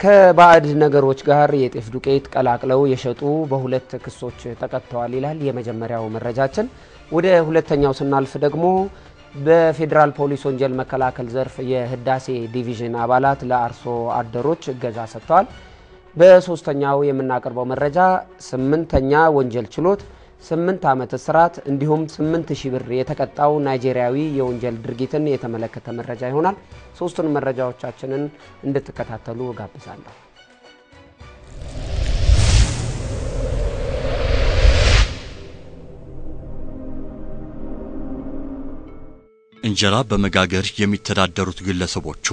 ከባዕድ ነገሮች ጋር የጤፍ ዱቄት ቀላቅለው የሸጡ በሁለት ክሶች ተቀጥተዋል ይላል የመጀመሪያው መረጃችን። ወደ ሁለተኛው ስናልፍ ደግሞ በፌደራል ፖሊስ ወንጀል መከላከል ዘርፍ የህዳሴ ዲቪዥን አባላት ለአርሶ አደሮች እገዛ ሰጥተዋል። በሶስተኛው የምናቀርበው መረጃ 8ኛ ወንጀል ችሎት 8 ዓመት እስራት እንዲሁም 8000 ብር የተቀጣው ናይጄሪያዊ የወንጀል ድርጊትን የተመለከተ መረጃ ይሆናል። ሶስቱን መረጃዎቻችንን እንድትከታተሉ ጋብዛለሁ። እንጀራ በመጋገር የሚተዳደሩት ግለሰቦቹ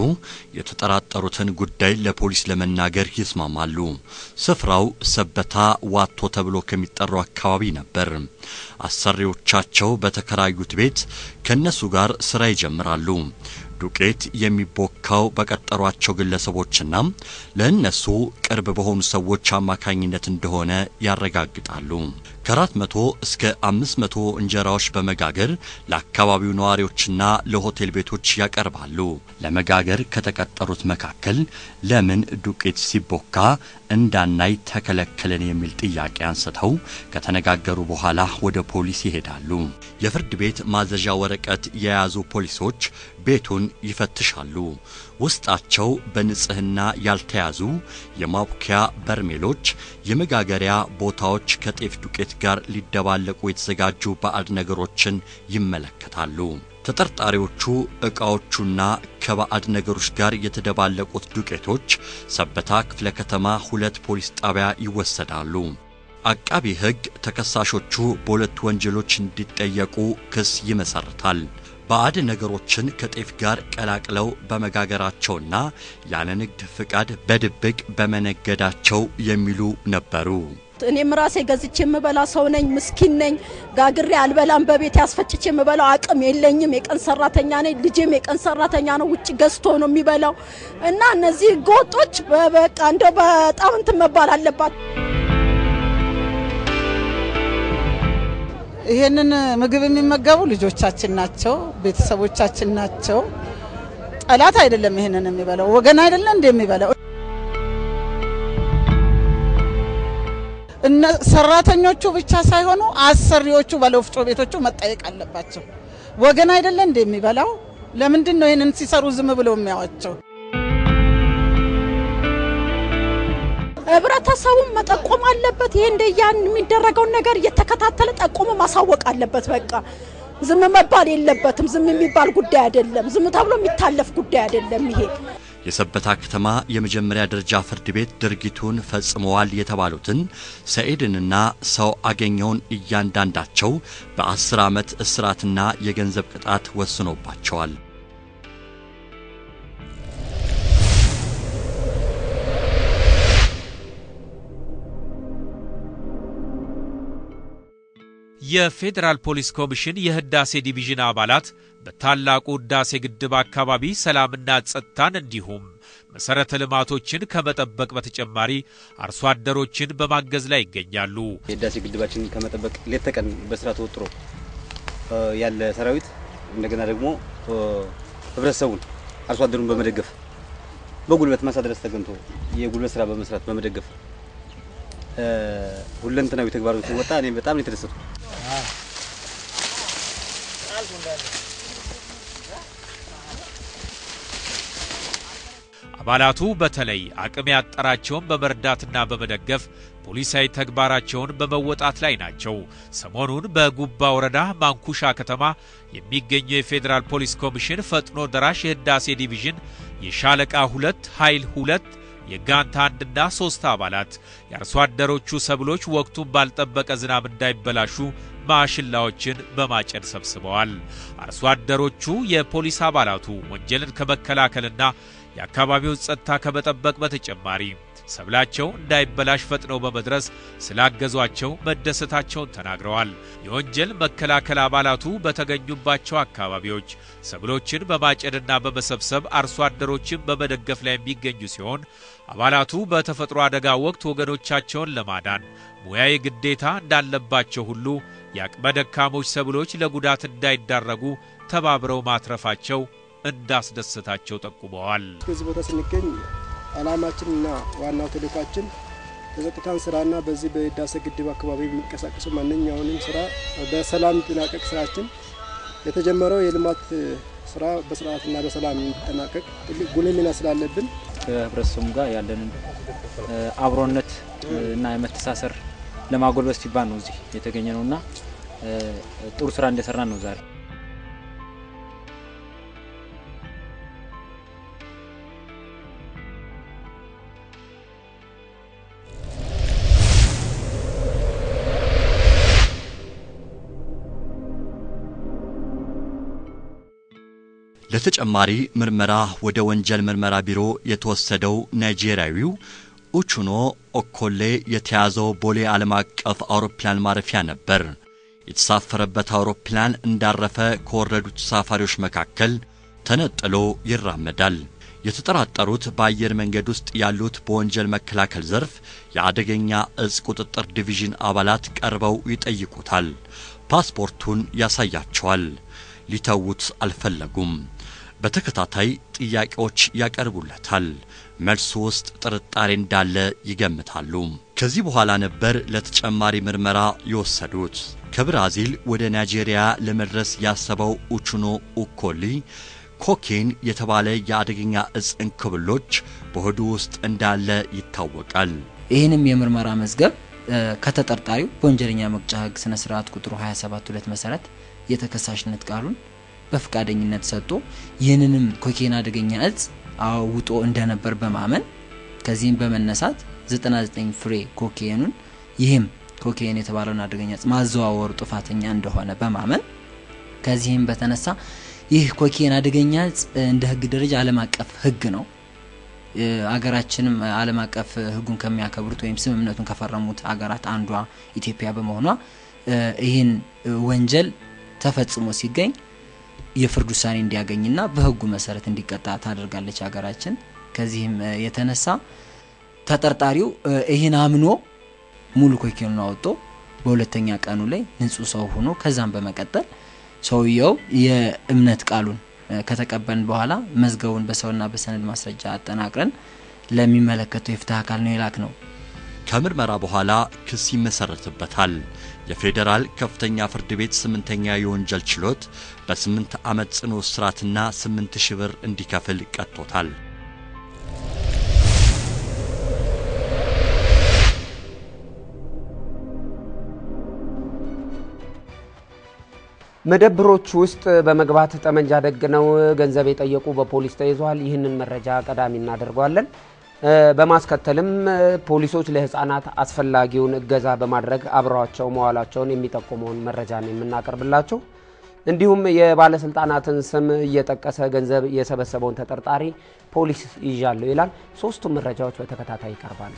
የተጠራጠሩትን ጉዳይ ለፖሊስ ለመናገር ይስማማሉ። ስፍራው ሰበታ ዋቶ ተብሎ ከሚጠራው አካባቢ ነበር። አሰሪዎቻቸው በተከራዩት ቤት ከነሱ ጋር ስራ ይጀምራሉ። ዱቄት የሚቦካው በቀጠሯቸው ግለሰቦችና ለነሱ ቅርብ በሆኑ ሰዎች አማካኝነት እንደሆነ ያረጋግጣሉ። ከ400 እስከ 500 እንጀራዎች በመጋገር ለአካባቢው ነዋሪዎችና ለሆቴል ቤቶች ያቀርባሉ። ለመጋገር ከተቀጠሩት መካከል ለምን ዱቄት ሲቦካ እንዳናይ ተከለከለን የሚል ጥያቄ አንስተው ከተነጋገሩ በኋላ ወደ ፖሊስ ይሄዳሉ። የፍርድ ቤት ማዘዣ ወረቀት የያዙ ፖሊሶች ቤቱን ይፈትሻሉ። ውስጣቸው በንጽህና ያልተያዙ የማቡኪያ በርሜሎች፣ የመጋገሪያ ቦታዎች ከጤፍ ዱቄት ጋር ሊደባለቁ የተዘጋጁ ባዕድ ነገሮችን ይመለከታሉ። ተጠርጣሪዎቹ እቃዎቹና ከባዕድ ነገሮች ጋር የተደባለቁት ዱቄቶች ሰበታ ክፍለ ከተማ 2 ፖሊስ ጣቢያ ይወሰዳሉ። አቃቢ ሕግ ተከሳሾቹ በሁለት ወንጀሎች እንዲጠየቁ ክስ ይመሰርታል። ባዕድ ነገሮችን ከጤፍ ጋር ቀላቅለው በመጋገራቸውና ያለ ንግድ ፍቃድ በድብቅ በመነገዳቸው የሚሉ ነበሩ። እኔም ራሴ ገዝቼ የምበላ ሰው ነኝ፣ ምስኪን ነኝ። ጋግሬ አልበላም፣ በቤት ያስፈጭቼ የምበላው አቅም የለኝም። የቀን ሰራተኛ ነኝ፣ ልጄም የቀን ሰራተኛ ነው፣ ውጭ ገዝቶ ነው የሚበላው። እና እነዚህ ጎጦች በቃ እንደው በጣም እንትን መባል አለባት። ይሄንን ምግብ የሚመገቡ ልጆቻችን ናቸው፣ ቤተሰቦቻችን ናቸው። ጠላት አይደለም ይሄንን የሚበላው፣ ወገን አይደለም እንደሚበላው። እነ ሰራተኞቹ ብቻ ሳይሆኑ አሰሪዎቹ ባለወፍጮ ቤቶቹ መጠየቅ አለባቸው። ወገን አይደለም እንደሚበላው። ለምንድን ነው ይሄንን ሲሰሩ ዝም ብለው የሚያዋቸው? ህብረተሰቡ መጠቆም አለበት። ይሄ እንደያን የሚደረገው ነገር እየተከታተለ ጠቆሙ ማሳወቅ አለበት። በቃ ዝም መባል የለበትም። ዝም የሚባል ጉዳይ አይደለም። ዝም ተብሎ የሚታለፍ ጉዳይ አይደለም ይሄ። የሰበታ ከተማ የመጀመሪያ ደረጃ ፍርድ ቤት ድርጊቱን ፈጽመዋል የተባሉትን ሰዒድንና ሰው አገኘውን እያንዳንዳቸው በ10 ዓመት እስራትና የገንዘብ ቅጣት ወስኖባቸዋል። የፌደራል ፖሊስ ኮሚሽን የህዳሴ ዲቪዥን አባላት በታላቁ ህዳሴ ግድብ አካባቢ ሰላምና ጸጥታን እንዲሁም መሰረተ ልማቶችን ከመጠበቅ በተጨማሪ አርሶ አደሮችን በማገዝ ላይ ይገኛሉ። የህዳሴ ግድባችን ከመጠበቅ ሌት ተቀን በስራ ተወጥሮ ያለ ሰራዊት እንደገና ደግሞ ህብረተሰቡን አርሶ አደሩን በመደገፍ በጉልበት ማሳደረስ ተገንቶ የጉልበት ስራ በመስራት በመደገፍ ሁለንተናዊ ተግባሮችን ወጣ። እኔ በጣም ነው የተደሰትኩ። አባላቱ በተለይ አቅም ያጠራቸውን በመርዳትና በመደገፍ ፖሊሳዊ ተግባራቸውን በመወጣት ላይ ናቸው። ሰሞኑን በጉባ ወረዳ ማንኩሻ ከተማ የሚገኘው የፌደራል ፖሊስ ኮሚሽን ፈጥኖ ደራሽ የህዳሴ ዲቪዥን የሻለቃ 2 ኃይል 2 የጋንታ 1ና 3 አባላት የአርሶ አደሮቹ ሰብሎች ወቅቱን ባልጠበቀ ዝናብ እንዳይበላሹ ማሽላዎችን በማጨድ ሰብስበዋል። አርሶ አደሮቹ የፖሊስ አባላቱ ወንጀልን ከመከላከልና የአካባቢው ጸጥታ ከመጠበቅ በተጨማሪ ሰብላቸው እንዳይበላሽ ፈጥነው በመድረስ ስላገዟቸው መደሰታቸውን ተናግረዋል። የወንጀል መከላከል አባላቱ በተገኙባቸው አካባቢዎች ሰብሎችን በማጨድና በመሰብሰብ አርሶ አደሮችን በመደገፍ ላይ የሚገኙ ሲሆን አባላቱ በተፈጥሮ አደጋ ወቅት ወገኖቻቸውን ለማዳን ሙያዊ ግዴታ እንዳለባቸው ሁሉ የአቅመ ደካሞች ሰብሎች ለጉዳት እንዳይዳረጉ ተባብረው ማትረፋቸው እንዳስደሰታቸው ጠቁመዋል። ከዚህ ቦታ ስንገኝ አላማችንና ዋናው ተልዕኳችን የጸጥታን ስራና በዚህ በህዳሴ ግድብ አካባቢ የሚንቀሳቀሱ ማንኛውንም ስራ በሰላም እንዲጠናቀቅ ስራችን የተጀመረው የልማት ስራ በስርዓትና በሰላም እንዲጠናቀቅ ጉልህ ሚና ስላለብን ከህብረተሰቡ ጋር ያለንን አብሮነት እና የመተሳሰር ለማጎልበት ሲባል ነው እዚህ የተገኘነውና ጥሩ ስራ እንደሰራን ነው ዛሬ። ለተጨማሪ ምርመራ ወደ ወንጀል ምርመራ ቢሮ የተወሰደው ናይጄሪያዊው ኡቹኖ ኦኮሌ የተያዘው ቦሌ ዓለም አቀፍ አውሮፕላን ማረፊያ ነበር። የተሳፈረበት አውሮፕላን እንዳረፈ ከወረዱ ተሳፋሪዎች መካከል ተነጥሎ ይራመዳል። የተጠራጠሩት በአየር መንገድ ውስጥ ያሉት በወንጀል መከላከል ዘርፍ የአደገኛ እጽ ቁጥጥር ዲቪዥን አባላት ቀርበው ይጠይቁታል። ፓስፖርቱን ያሳያቸዋል። ሊተውት አልፈለጉም። በተከታታይ ጥያቄዎች ያቀርቡለታል። መልሱ ውስጥ ጥርጣሬ እንዳለ ይገምታሉ። ከዚህ በኋላ ነበር ለተጨማሪ ምርመራ የወሰዱት። ከብራዚል ወደ ናይጄሪያ ለመድረስ ያሰበው ኡቹኖ ኡኮሊ ኮኬን የተባለ የአደገኛ እጽ እንክብሎች በሆዱ ውስጥ እንዳለ ይታወቃል። ይህንም የምርመራ መዝገብ ከተጠርጣሪው በወንጀለኛ መቅጫ ሕግ ስነ ስርዓት ቁጥሩ 27(2) መሰረት የተከሳሽነት ቃሉን በፍቃደኝነት ሰጥቶ ይህንንም ኮኬን አደገኛ እጽ አውጦ እንደነበር በማመን ከዚህም በመነሳት 99 ፍሬ ኮኬኑን ይህም ኮኬን የተባለውን አደገኛ እጽ ማዘዋወር ጥፋተኛ እንደሆነ በማመን ከዚህም በተነሳ ይህ ኮኬን አደገኛ እጽ እንደ ሕግ ደረጃ ዓለም አቀፍ ሕግ ነው። አገራችንም ዓለም አቀፍ ሕጉን ከሚያከብሩት ወይም ስምምነቱን ከፈረሙት አገራት አንዷ ኢትዮጵያ በመሆኗ ይህን ወንጀል ተፈጽሞ ሲገኝ የፍርድ ውሳኔ እንዲያገኝና በሕጉ መሰረት እንዲቀጣ ታደርጋለች አገራችን። ከዚህም የተነሳ ተጠርጣሪው ይህን አምኖ ሙሉ ኮኬኑን አውጥቶ በሁለተኛ ቀኑ ላይ ንጹህ ሰው ሆኖ ከዛም በመቀጠል ሰውየው የእምነት ቃሉን ከተቀበልን በኋላ መዝገቡን በሰውና በሰነድ ማስረጃ አጠናቅረን ለሚመለከተው የፍትህ አካል ነው የላክነው። ከምርመራ በኋላ ክስ ይመሰረትበታል። የፌደራል ከፍተኛ ፍርድ ቤት 8ኛ የወንጀል ችሎት በ8 ዓመት ጽኑ እስራትና 8000 ብር እንዲከፍል ቀጥቶታል። መደብሮች ውስጥ በመግባት ጠመንጃ ደግነው ገንዘብ የጠየቁ በፖሊስ ተይዘዋል። ይህንን መረጃ ቀዳሚ እናደርጋለን። በማስከተልም ፖሊሶች ለህፃናት አስፈላጊውን እገዛ በማድረግ አብረዋቸው መዋላቸውን የሚጠቁመውን መረጃ ነው የምናቀርብላችሁ። እንዲሁም የባለስልጣናትን ስም እየጠቀሰ ገንዘብ የሰበሰበውን ተጠርጣሪ ፖሊስ ይዣለው ይላል። ሶስቱም መረጃዎች በተከታታይ ይቀርባሉ።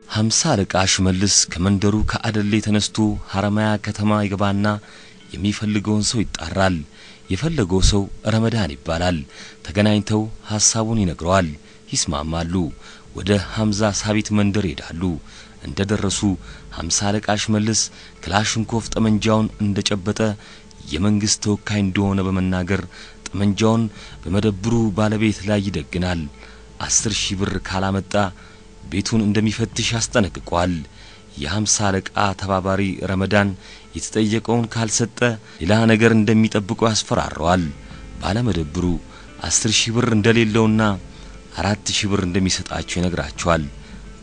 50 አለቃ ሽመልስ ከመንደሩ ከአደሌ ተነስቶ ሐረማያ ከተማ ይገባና የሚፈልገውን ሰው ይጣራል። የፈለገው ሰው ረመዳን ይባላል። ተገናኝተው ሐሳቡን ይነግረዋል፣ ይስማማሉ። ወደ ሐምዛ ሳቢት መንደር ይሄዳሉ። እንደደረሱ 50 አለቃ ሽመልስ ክላሽንኮፍ ጠመንጃውን እንደጨበጠ የመንግስት ተወካይ እንደሆነ በመናገር ጠመንጃውን በመደብሩ ባለቤት ላይ ይደግናል። 10,000 ብር ካላመጣ ቤቱን እንደሚፈትሽ ያስጠነቅቀዋል። የ50 አለቃ ተባባሪ ረመዳን የተጠየቀውን ካልሰጠ ሌላ ነገር እንደሚጠብቀው ያስፈራራዋል። ባለመደብሩ 10,000 ብር እንደሌለውና 4,000 ብር እንደሚሰጣቸው ይነግራቸዋል።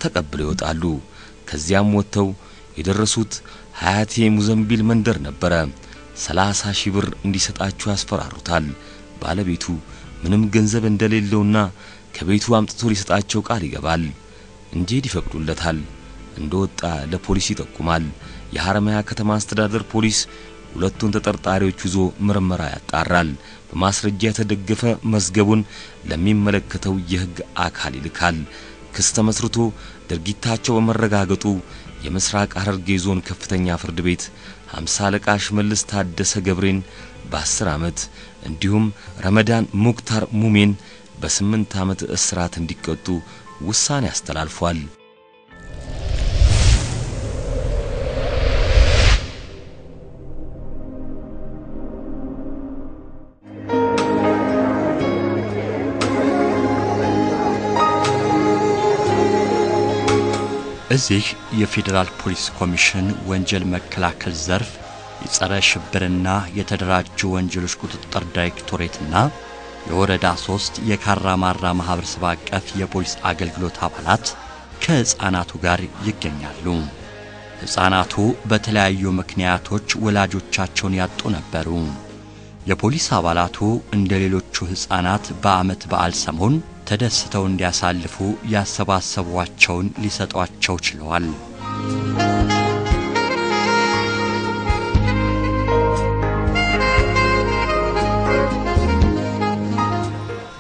ተቀብለው ይወጣሉ። ከዚያም ወጥተው የደረሱት ሀያቴ ሙዘምቢል መንደር ነበረ። 30,000 ብር እንዲሰጣቸው ያስፈራሩታል። ባለቤቱ ምንም ገንዘብ እንደሌለውና ከቤቱ አምጥቶ ሊሰጣቸው ቃል ይገባል። እንዲሄድ ይፈቅዱለታል። እንደወጣ ለፖሊስ ይጠቁማል። የሐረማያ ከተማ አስተዳደር ፖሊስ ሁለቱን ተጠርጣሪዎች ይዞ ምርመራ ያጣራል። በማስረጃ የተደገፈ መዝገቡን ለሚመለከተው የሕግ አካል ይልካል። ክስ ተመስርቶ ድርጊታቸው በመረጋገጡ የምስራቅ ሐረርጌ ዞን ከፍተኛ ፍርድ ቤት 50 አለቃ ሽመልስ ታደሰ ገብሬን በ10 ዓመት እንዲሁም ረመዳን ሙክታር ሙሜን በ8 ዓመት እስራት እንዲቀጡ ውሳኔ አስተላልፏል። እዚህ የፌዴራል ፖሊስ ኮሚሽን ወንጀል መከላከል ዘርፍ የጸረ ሽብርና የተደራጁ ወንጀሎች ቁጥጥር ዳይሬክቶሬትና የወረዳ 3 የካራማራ ማህበረሰብ አቀፍ የፖሊስ አገልግሎት አባላት ከህፃናቱ ጋር ይገኛሉ። ህፃናቱ በተለያዩ ምክንያቶች ወላጆቻቸውን ያጡ ነበሩ። የፖሊስ አባላቱ እንደሌሎቹ ህፃናት በአመት በዓል ሰሞን ተደስተው እንዲያሳልፉ ያሰባሰቧቸውን ሊሰጧቸው ችለዋል።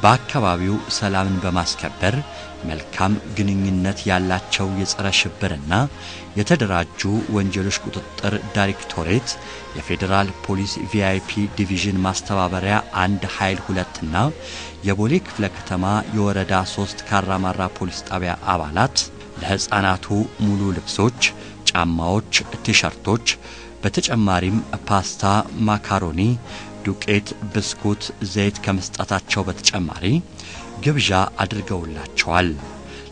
በአካባቢው ሰላምን በማስከበር መልካም ግንኙነት ያላቸው የጸረ ሽብርና የተደራጁ ወንጀሎች ቁጥጥር ዳይሬክቶሬት የፌዴራል ፖሊስ ቪአይፒ ዲቪዥን ማስተባበሪያ አንድ ኃይል 2 እና የቦሌ ክፍለ ከተማ የወረዳ 3 ካራማራ ፖሊስ ጣቢያ አባላት ለህፃናቱ ሙሉ ልብሶች፣ ጫማዎች፣ ቲሸርቶች በተጨማሪም ፓስታ፣ ማካሮኒ፣ ዱቄት፣ ብስኩት፣ ዘይት ከመስጠታቸው በተጨማሪ ግብዣ አድርገውላቸዋል።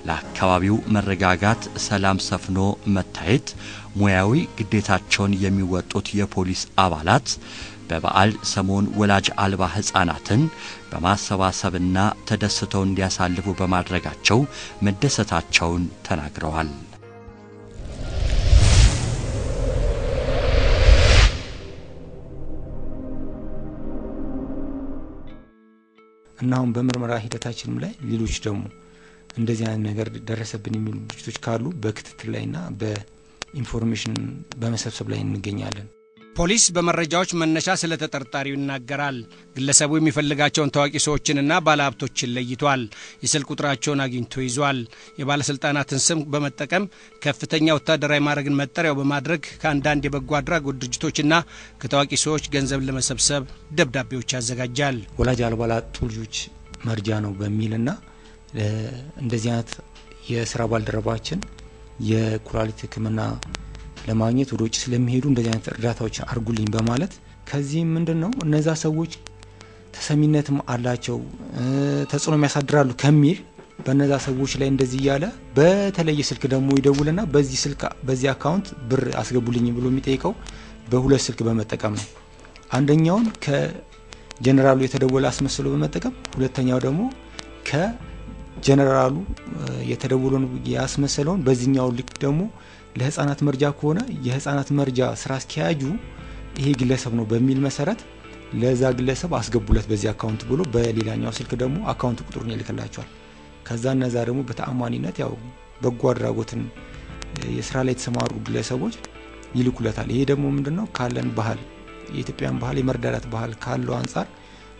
ለአካባቢው መረጋጋት ሰላም ሰፍኖ መታየት ሙያዊ ግዴታቸውን የሚወጡት የፖሊስ አባላት በበዓል ሰሞን ወላጅ አልባ ህፃናትን በማሰባሰብና ተደስተው እንዲያሳልፉ በማድረጋቸው መደሰታቸውን ተናግረዋል። እናም በመርመራ ሂደታችንም ላይ ሌሎች ደግሞ እንደዚህ አይነት ነገር ደረሰብን የሚሉ ድርጅቶች ካሉ በክትትል ላይና በኢንፎርሜሽን በመሰብሰብ ላይ እንገኛለን። ፖሊስ በመረጃዎች መነሻ ስለ ተጠርጣሪው ይናገራል። ግለሰቡ የሚፈልጋቸውን ታዋቂ ሰዎችንና ባለሀብቶችን ለይቷል። የስልክ ቁጥራቸውን አግኝቶ ይዟል። የባለስልጣናትን ስም በመጠቀም ከፍተኛ ወታደራዊ ማዕረግን መጠሪያው በማድረግ ከአንዳንድ የበጎ አድራጎት ድርጅቶችና ከታዋቂ ሰዎች ገንዘብ ለመሰብሰብ ደብዳቤዎች ያዘጋጃል። ወላጅ አልባ ላጡ ልጆች መርጃ ነው በሚልና እንደዚህ አይነት የሥራ ባልደረባችን የኩላሊት ሕክምና ለማግኘት ወደ ውጭ ስለሚሄዱ እንደዚህ አይነት እርዳታዎችን አርጉልኝ በማለት ከዚህ ምንድነው እነዛ ሰዎች ተሰሚነትም አላቸው ተጽዕኖ የሚያሳድራሉ ከሚል በእነዛ ሰዎች ላይ እንደዚህ ያለ በተለየ ስልክ ደግሞ ይደውልና በዚህ ስልክ በዚህ አካውንት ብር አስገቡልኝ ብሎ የሚጠይቀው በሁለት ስልክ በመጠቀም ነው። አንደኛውን ከጀነራሉ የተደወለ አስመስሎ በመጠቀም ሁለተኛው ደግሞ ከጀነራሉ የተደወለውን ያስመሰለውን በዚህኛው ልክ ደግሞ ለህፃናት መርጃ ከሆነ የህፃናት መርጃ ስራ አስኪያጁ ይሄ ግለሰብ ነው በሚል መሰረት ለዛ ግለሰብ አስገቡለት በዚህ አካውንት ብሎ በሌላኛው ስልክ ደግሞ አካውንት ቁጥሩን ይልክላቸዋል። ከዛ እነዛ ደግሞ በተአማኒነት ያው በጎ አድራጎትን የስራ ላይ የተሰማሩ ግለሰቦች ይልኩለታል። ይሄ ደግሞ ምንድነው ካለን ባህል የኢትዮጵያን ባህል የመርዳዳት ባህል ካለው አንፃር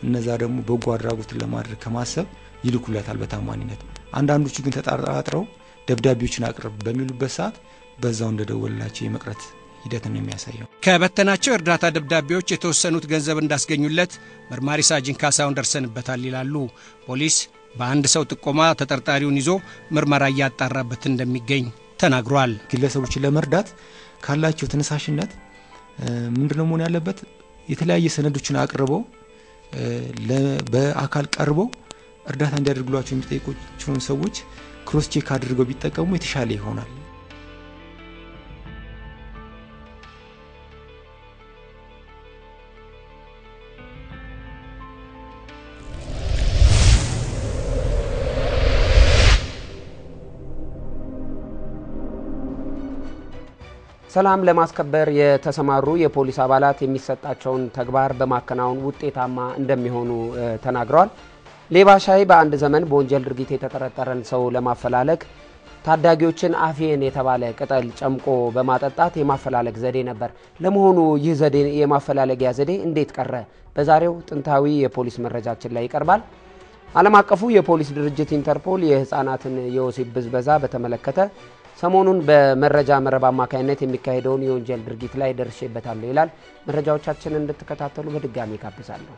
እነዛ ደግሞ በጎ አድራጎትን ለማድረግ ከማሰብ ይልኩለታል በተአማኒነት። አንዳንዶቹ ግን ተጣራጥረው ደብዳቤዎችን አቅርብ በሚሉበት ሰዓት በዛው እንደደወላቸው የመቅረት ሂደት ነው የሚያሳየው። ከበተናቸው እርዳታ ደብዳቤዎች የተወሰኑት ገንዘብ እንዳስገኙለት መርማሪ ሳጅን ካሳውን ደርሰንበታል ይላሉ። ፖሊስ በአንድ ሰው ጥቆማ ተጠርጣሪውን ይዞ ምርመራ ያጣራበት እንደሚገኝ ተናግሯል። ግለሰቦችን ለመርዳት ካላቸው ተነሳሽነት ምንድነው መሆን ያለበት? የተለያየ ሰነዶችን አቅርበው በአካል ቀርበው እርዳታ እንዲያደርጉላቸው የሚጠይቁትን ሰዎች ክሮስ ቼክ አድርገው ቢጠቀሙ የተሻለ ይሆናል። ሰላም ለማስከበር የተሰማሩ የፖሊስ አባላት የሚሰጣቸውን ተግባር በማከናወን ውጤታማ እንደሚሆኑ ተናግረዋል። ሌባ ሻይ በአንድ ዘመን በወንጀል ድርጊት የተጠረጠረን ሰው ለማፈላለግ ታዳጊዎችን አፌን የተባለ ቅጠል ጨምቆ በማጠጣት የማፈላለግ ዘዴ ነበር። ለመሆኑ ይህ ዘዴ የማፈላለጊያ ዘዴ እንዴት ቀረ? በዛሬው ጥንታዊ የፖሊስ መረጃችን ላይ ይቀርባል። ዓለም አቀፉ የፖሊስ ድርጅት ኢንተርፖል የህፃናትን የወሲብ ብዝበዛ በተመለከተ ሰሞኑን በመረጃ መረብ አማካይነት የሚካሄደውን የወንጀል ድርጊት ላይ ደርሼበታለሁ ይላል። መረጃዎቻችንን እንድትከታተሉ በድጋሚ ጋብዛለሁ።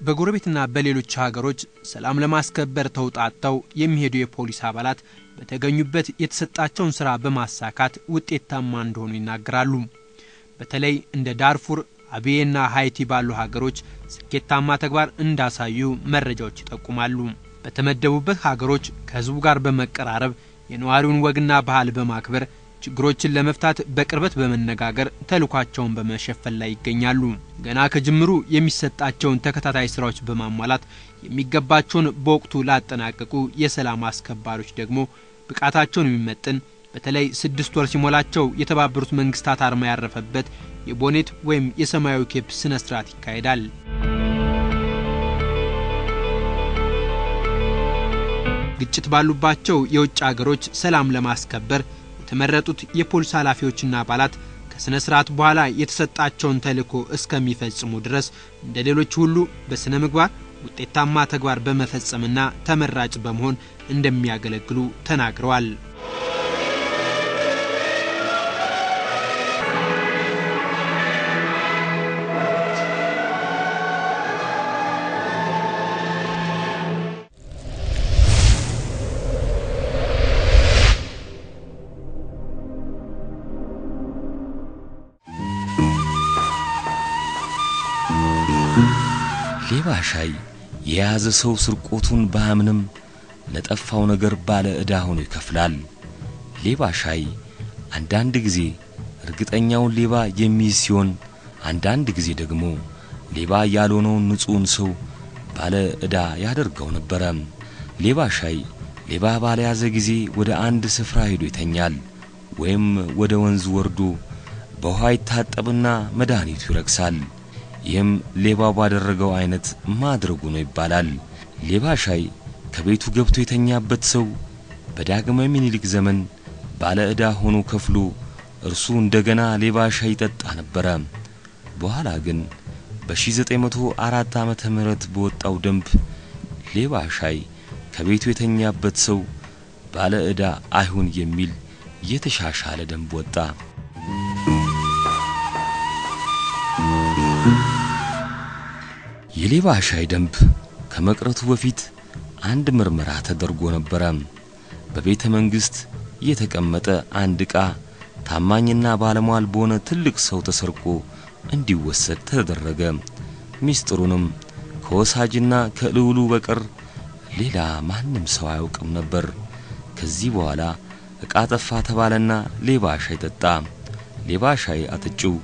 በጎረቤትና በሌሎች ሀገሮች ሰላም ለማስከበር ተውጣጣው የሚሄዱ የፖሊስ አባላት በተገኙበት የተሰጣቸውን ስራ በማሳካት ውጤታማ እንደሆኑ ይናገራሉ። በተለይ እንደ ዳርፉር፣ አብዬና ሃይቲ ባሉ ሀገሮች ስኬታማ ተግባር እንዳሳዩ መረጃዎች ይጠቁማሉ። በተመደቡበት ሀገሮች ከህዝቡ ጋር በመቀራረብ የነዋሪውን ወግና ባህል በማክበር ችግሮችን ለመፍታት በቅርበት በመነጋገር ተልኳቸውን በመሸፈን ላይ ይገኛሉ። ገና ከጅምሩ የሚሰጣቸውን ተከታታይ ስራዎች በማሟላት የሚገባቸውን በወቅቱ ላጠናቀቁ የሰላም አስከባሪዎች ደግሞ ብቃታቸውን የሚመጥን በተለይ 6 ወር ሲሞላቸው የተባበሩት መንግስታት አርማ ያረፈበት የቦኔት ወይም የሰማያዊ ኬፕ ስነ ስርዓት ይካሄዳል። ግጭት ባሉባቸው የውጭ ሀገሮች ሰላም ለማስከበር የተመረጡት የፖሊስ ኃላፊዎችና አባላት ከስነ ስርዓት በኋላ የተሰጣቸውን ተልእኮ እስከሚፈጽሙ ድረስ እንደሌሎች ሁሉ በስነ ምግባር ውጤታማ ተግባር በመፈጸምና ተመራጭ በመሆን እንደሚያገለግሉ ተናግረዋል። ሌባ ሻይ የያዘ ሰው ስርቆቱን ባያምንም ለጠፋው ነገር ባለ ዕዳ ሆኖ ይከፍላል። ሌባ ሻይ አንዳንድ ጊዜ እርግጠኛውን ሌባ የሚይዝ ሲሆን አንዳንድ ጊዜ ደግሞ ሌባ ያልሆነውን ንጹህን ሰው ባለ ዕዳ ያደርገው ነበር። ሌባ ሻይ ሌባ ባለያዘ ጊዜ ወደ አንድ ስፍራ ሄዶ ይተኛል ወይም ወደ ወንዝ ወርዶ በውሃ ይታጠብና መድኃኒቱ ይረክሳል። ይህም ሌባ ባደረገው አይነት ማድረጉ ነው ይባላል። ሌባ ሻይ ከቤቱ ገብቶ የተኛበት ሰው በዳግማዊ ምኒልክ ዘመን ባለ ዕዳ ሆኖ ከፍሎ እርሱ እንደገና ሌባ ሻይ ይጠጣ ነበር። በኋላ ግን በ1904 ዓመተ ምህረት በወጣው ደንብ ሌባ ሻይ ከቤቱ የተኛበት ሰው ባለ ዕዳ አይሁን የሚል የተሻሻለ ደንብ ወጣ። የሌባ ሻይ ደንብ ከመቅረቱ በፊት አንድ ምርመራ ተደርጎ ነበር። በቤተ መንግስት የተቀመጠ አንድ ዕቃ ታማኝና ባለሟል በሆነ ትልቅ ሰው ተሰርቆ እንዲወሰድ ተደረገ። ሚስጥሩንም ከወሳጅና ከልውሉ በቀር ሌላ ማንም ሰው አያውቅም ነበር። ከዚህ በኋላ ዕቃ ጠፋ ተባለና ሌባ ሻይ ጠጣ። ሌባ ሻይ አጥጪው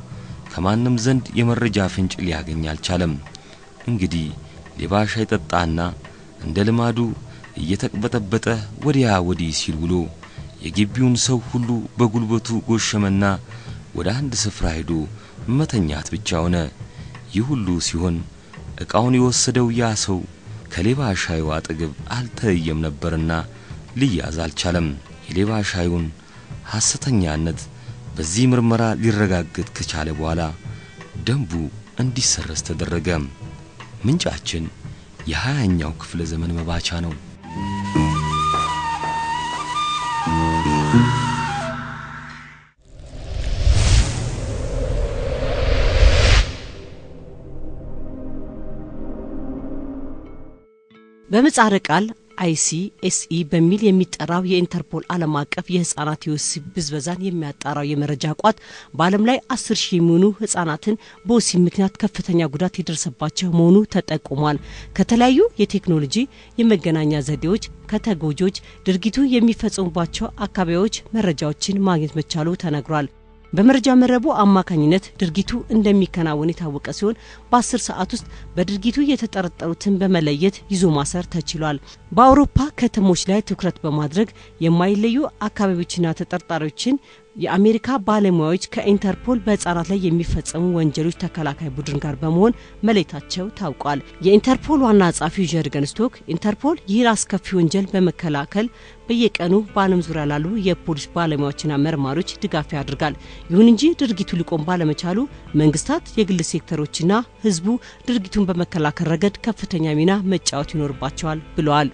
ከማንም ዘንድ የመረጃ ፍንጭ ሊያገኝ አልቻለም። እንግዲህ ሌባ ሻይ ጠጣና እንደ ልማዱ እየተቅበጠበጠ ወዲያ ወዲህ ሲል ውሎ የግቢውን ሰው ሁሉ በጉልበቱ ጎሸመና ወደ አንድ ስፍራ ሄዶ መተኛት ብቻ ሆነ። ይህ ሁሉ ሲሆን ዕቃውን የወሰደው ያ ሰው ከሌባ ሻዩ አጠገብ አልተለየም ነበርና ሊያዝ አልቻለም። የሌባ ሻዩን ሐሰተኛነት በዚህ ምርመራ ሊረጋገጥ ከቻለ በኋላ ደንቡ እንዲሰረዝ ተደረገ። ምንጫችን የ20ኛው ክፍለ ዘመን መባቻ ነው። በመጻረ ቃል ICSE በሚል የሚጠራው የኢንተርፖል ዓለም አቀፍ የህፃናት የወሲብ ብዝበዛን የሚያጣራው የመረጃ ቋት በዓለም ላይ 10,000 የሚሆኑ ህፃናትን በወሲብ ምክንያት ከፍተኛ ጉዳት የደረሰባቸው መሆኑ ተጠቁሟል። ከተለያዩ የቴክኖሎጂ የመገናኛ ዘዴዎች ከተጎጆች ድርጊቱ የሚፈጸሙባቸው አካባቢዎች መረጃዎችን ማግኘት መቻሉ ተነግሯል። በመረጃ መረቡ አማካኝነት ድርጊቱ እንደሚከናወን የታወቀ ሲሆን በ10 ሰዓት ውስጥ በድርጊቱ የተጠረጠሩትን በመለየት ይዞ ማሰር ተችሏል። በአውሮፓ ከተሞች ላይ ትኩረት በማድረግ የማይለዩ አካባቢዎችና ተጠርጣሪዎችን የአሜሪካ ባለሙያዎች ከኢንተርፖል በህፃናት ላይ የሚፈጸሙ ወንጀሎች ተከላካይ ቡድን ጋር በመሆን መለየታቸው ታውቋል። የኢንተርፖል ዋና ጸሐፊ ጀርገን ስቶክ ኢንተርፖል ይህን አስከፊ ወንጀል በመከላከል በየቀኑ በዓለም ዙሪያ ላሉ የፖሊስ ባለሙያዎችና መርማሪዎች ድጋፍ ያደርጋል። ይሁን እንጂ ድርጊቱ ሊቆም ባለመቻሉ መንግስታት፣ የግል ሴክተሮችና ህዝቡ ድርጊቱን በመከላከል ረገድ ከፍተኛ ሚና መጫወት ይኖርባቸዋል ብለዋል።